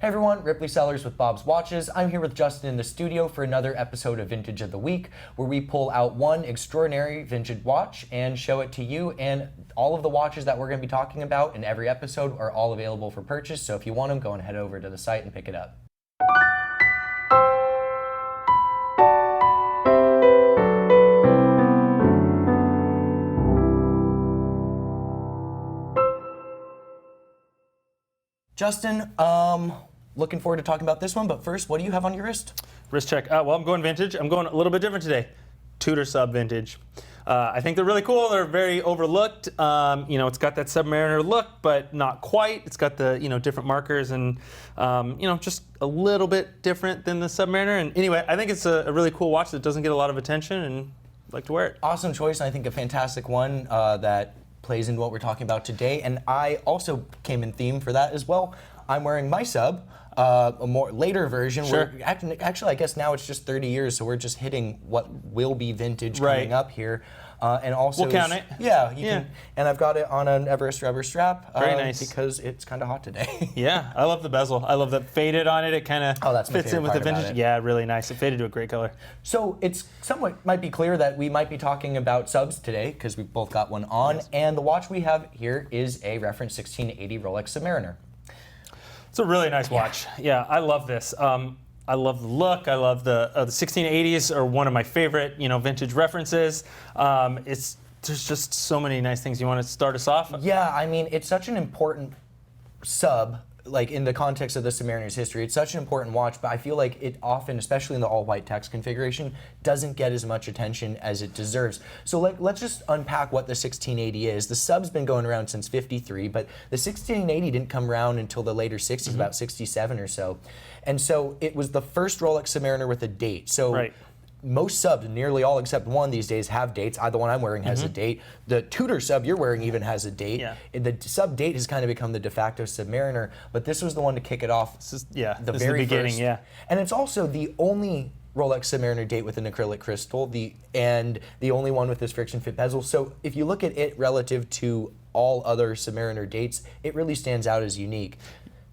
Hey everyone, Ripley Sellers with Bob's Watches. I'm here with Justin in the studio for another episode of Vintage of the Week, where we pull out one extraordinary vintage watch and show it to you. And all of the watches that we're going to be talking about in every episode are all available for purchase. So if you want them, go and head over to the site and pick it up. Justin, looking forward to talking about this one, but first, what do you have on your wrist? Wrist check. Well, I'm going vintage. I'm going a little bit different today. Tudor sub vintage. I think they're really cool. They're very overlooked. It's got that Submariner look, but not quite. It's got the, different markers and, just a little bit different than the Submariner. And anyway, I think it's a really cool watch that doesn't get a lot of attention, and I'd like to wear it. Awesome choice. I think a fantastic one that plays into what we're talking about today. And I also came in theme for that as well. I'm wearing my sub. A more later version. Sure. Actually, I guess now it's just 30 years, so we're just hitting what will be vintage coming up here. And also, we'll count it. Yeah, you can. And I've got it on an Everest rubber strap. Very nice. Because it's kind of hot today. Yeah, I love the bezel. I love the faded on it. It kind of fits in with the vintage. Yeah, really nice. It faded to a great color. So it's somewhat might be clear that we might be talking about subs today because we both got one on. Yes. And the watch we have here is a reference 1680 Rolex Submariner. It's a really nice watch. Yeah, I love this. I love the look. I love the 1680s are one of my favorite, vintage references. There's just so many nice things. You want to start us off? Yeah, I mean, it's such an important sub, like in the context of the Submariner's history. It's such an important watch, but I feel like it often, especially in the all-white text configuration, doesn't get as much attention as it deserves. So let's just unpack what the 1680 is. The sub's been going around since '53, but the 1680 didn't come around until the later '60s, about '67 or so. And so it was the first Rolex Submariner with a date. So most subs, nearly all except one these days, have dates. The one I'm wearing has a date. The Tudor sub you're wearing even has a date. Yeah. The sub date has kind of become the de facto Submariner, but this was the one to kick it off. This is the beginning, first. Yeah. And it's also the only Rolex Submariner date with an acrylic crystal, and the only one with this friction fit bezel. So if you look at it relative to all other Submariner dates, it really stands out as unique.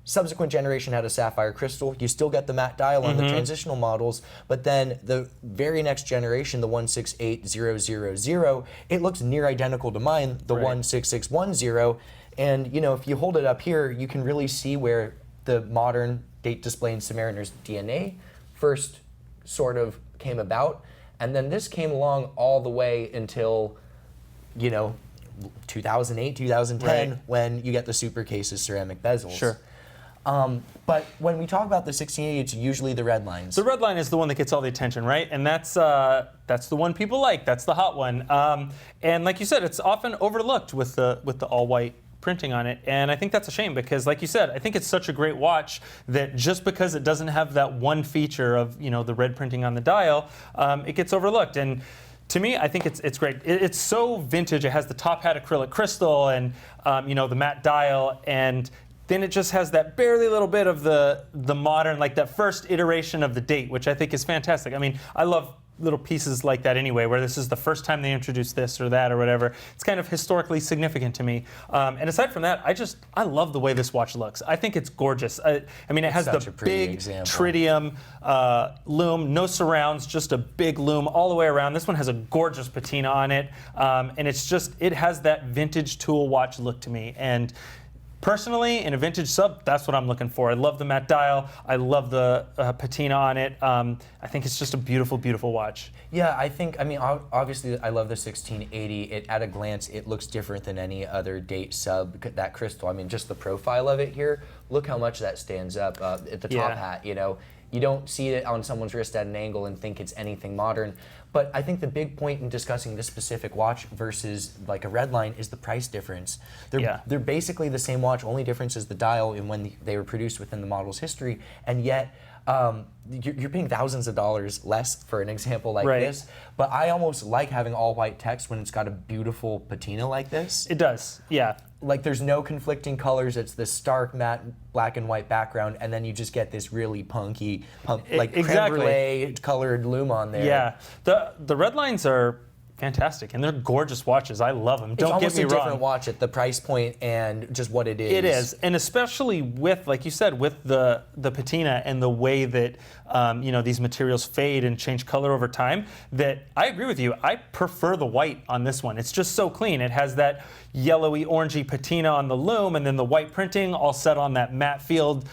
Subsequent generation had a sapphire crystal. You still get the matte dial on the transitional models, but then the very next generation, the 168000, it looks near identical to mine, the 16610. And if you hold it up here, you can really see where the modern date displaying Submariner's DNA first sort of came about. And then this came along all the way until, 2008, 2010, when you get the super cases ceramic bezels. Sure. But when we talk about the 1680, it's usually the red lines. The red line is the one that gets all the attention, right? And that's the one people like. That's the hot one. And like you said, it's often overlooked with the all-white printing on it. And I think that's a shame because, like you said, I think it's such a great watch that just because it doesn't have that one feature of the red printing on the dial, it gets overlooked. And to me, I think it's great. It's so vintage. It has the top hat acrylic crystal and the matte dial, and then it just has that barely little bit of the modern, like that first iteration of the date, which I think is fantastic. I mean, I love little pieces like that anyway, where this is the first time they introduced this or that or whatever. It's kind of historically significant to me. And aside from that, I love the way this watch looks. I think it's gorgeous. It has the big tritium lume, no surrounds, just a big lume all the way around. This one has a gorgeous patina on it. And it has that vintage tool watch look to me. And personally, in a vintage sub, that's what I'm looking for. I love the matte dial. I love the patina on it. I think it's just a beautiful, beautiful watch. Yeah, obviously, I love the 1680. At a glance, it looks different than any other date sub. That crystal, just the profile of it here. Look how much that stands up at the top hat. You don't see it on someone's wrist at an angle and think it's anything modern. But I think the big point in discussing this specific watch versus like a Red Line is the price difference. They're basically the same watch, only difference is the dial and when they were produced within the model's history, and yet you're paying thousands of dollars less for an example like this. But I almost like having all white text when it's got a beautiful patina like this. It does, yeah. Like there's no conflicting colors. It's this stark matte black and white background, and then you just get this really punky, like creme brulee colored lume on there. Yeah, the red lines are fantastic, and they're gorgeous watches. I love them. It's Don't almost get me a different wrong. watch at the price point and just what it is. It is, and especially with, like you said, with the patina and the way that these materials fade and change color over time. That I agree with you. I prefer the white on this one. It's just so clean. It has that yellowy, orangey patina on the lume, and then the white printing all set on that matte field.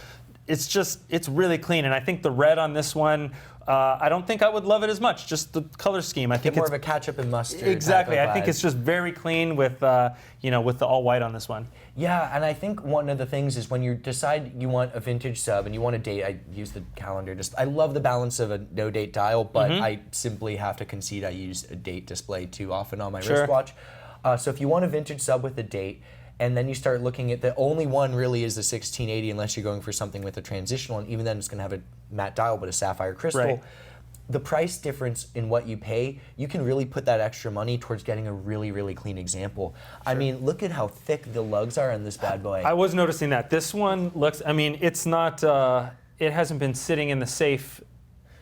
It's really clean, and I think the red on this one. I don't think I would love it as much. Just the color scheme. I think more it's of a ketchup and mustard. Exactly. Type of I think vibe. it's just very clean with with the all white on this one. Yeah, and I think one of the things is when you decide you want a vintage sub and you want a date, I use the calendar. I love the balance of a no date dial, but I simply have to concede I use a date display too often on my wristwatch. So if you want a vintage sub with a date, and then you start looking at the only one really is the 1680 unless you're going for something with a transitional, and even then it's going to have a matte dial but a sapphire crystal. Right. The price difference in what you pay, you can really put that extra money towards getting a really, really clean example. I mean, look at how thick the lugs are on this bad boy. I was noticing that. This one looks, I mean, it's not, it hasn't been sitting in the safe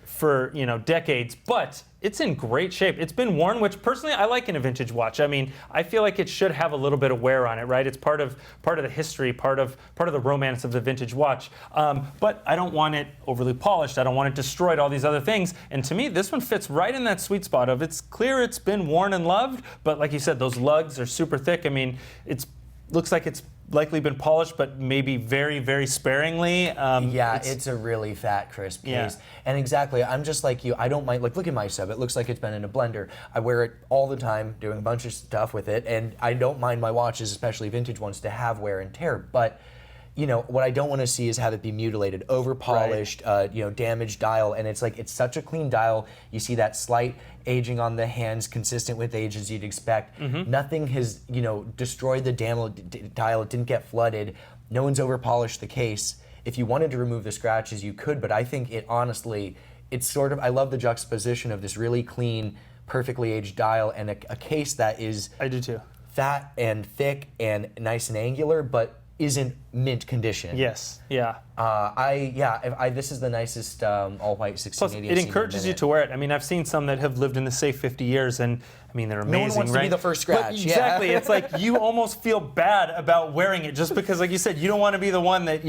for, decades, but it's in great shape. It's been worn, which personally I like in a vintage watch. I mean, I feel like it should have a little bit of wear on it, right? It's part of the history, part of the romance of the vintage watch. But I don't want it overly polished. I don't want it destroyed, all these other things. And to me, this one fits right in that sweet spot of it's clear it's been worn and loved, but like you said, those lugs are super thick. I mean, looks like it's likely been polished, but maybe very, very sparingly. It's a really fat, crisp case. Yeah. And exactly, I'm just like you. I don't mind, look at my sub. It looks like it's been in a blender. I wear it all the time, doing a bunch of stuff with it, and I don't mind my watches, especially vintage ones, to have wear and tear. But what I don't want to see is have it be mutilated, over-polished, damaged dial, and it's such a clean dial. You see that slight aging on the hands, consistent with age as you'd expect. Nothing has, destroyed the dial. It didn't get flooded. No one's over-polished the case. If you wanted to remove the scratches, you could, but I think it's sort of, I love the juxtaposition of this really clean, perfectly aged dial and a case that is I do too. fat and thick and nice and angular, but isn't mint condition. Yes, yeah. This is the nicest all-white 1680. Plus, it encourages you to wear it. I mean, I've seen some that have lived in the safe 50 years, and I mean, they're amazing, No one wants right? to be the first scratch. But exactly. It's like you almost feel bad about wearing it just because, like you said, you don't want to be the one that,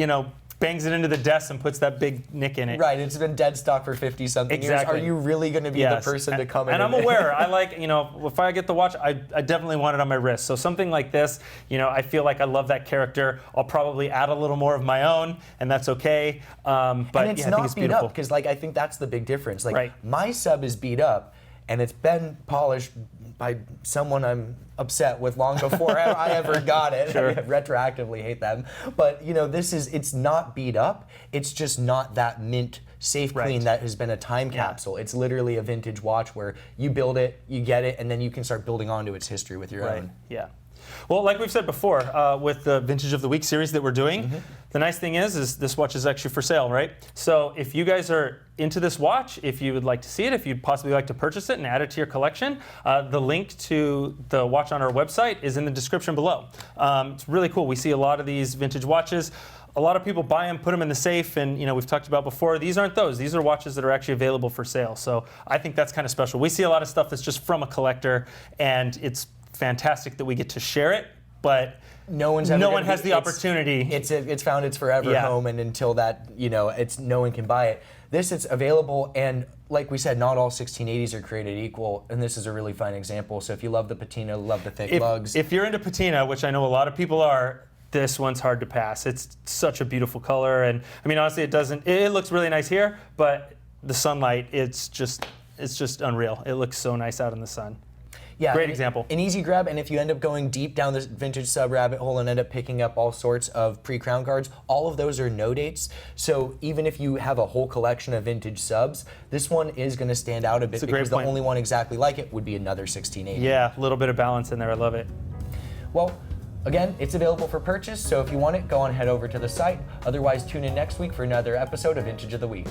bangs it into the desk and puts that big nick in it. Right, it's been dead stock for 50-something years. Are you really going to be the person to come in? And I'm aware. I like, if I get the watch, I definitely want it on my wrist. So something like this, I feel like I love that character. I'll probably add a little more of my own, and that's okay. But and it's I not think it's beat beautiful. up, because I think that's the big difference. Right. My sub is beat up, and it's been polished by someone I'm upset with long before I ever got it. Sure. I retroactively hate them. But it's not beat up. It's just not that mint safe clean that has been a time capsule. It's literally a vintage watch where you build it, you get it, and then you can start building onto its history with your own. Yeah. Well, like we've said before, with the Vintage of the Week series that we're doing, the nice thing is this watch is actually for sale, right? So if you guys are into this watch, if you would like to see it, if you'd possibly like to purchase it and add it to your collection, the link to the watch on our website is in the description below. It's really cool. We see a lot of these vintage watches. A lot of people buy them, put them in the safe, and we've talked about before, these aren't those. These are watches that are actually available for sale. So I think that's kind of special. We see a lot of stuff that's just from a collector, and it's fantastic that we get to share it, but no one has the opportunity. It's found its forever home, and until that, no one can buy it. It's available, and like we said, not all 1680s are created equal, and this is a really fine example. So if you love the patina, love the thick lugs. If you're into patina, which I know a lot of people are, this one's hard to pass. It's such a beautiful color, and I mean, honestly, it looks really nice here, but the sunlight, it's just unreal. It looks so nice out in the sun. Yeah, great example. An easy grab, and if you end up going deep down the vintage sub rabbit hole and end up picking up all sorts of pre-crown cards, all of those are no dates. So even if you have a whole collection of vintage subs, this one is going to stand out a bit because the only one exactly like it would be another 1680. Yeah, a little bit of balance in there. I love it. Well, again, it's available for purchase, so if you want it, go on head over to the site. Otherwise, tune in next week for another episode of Vintage of the Week.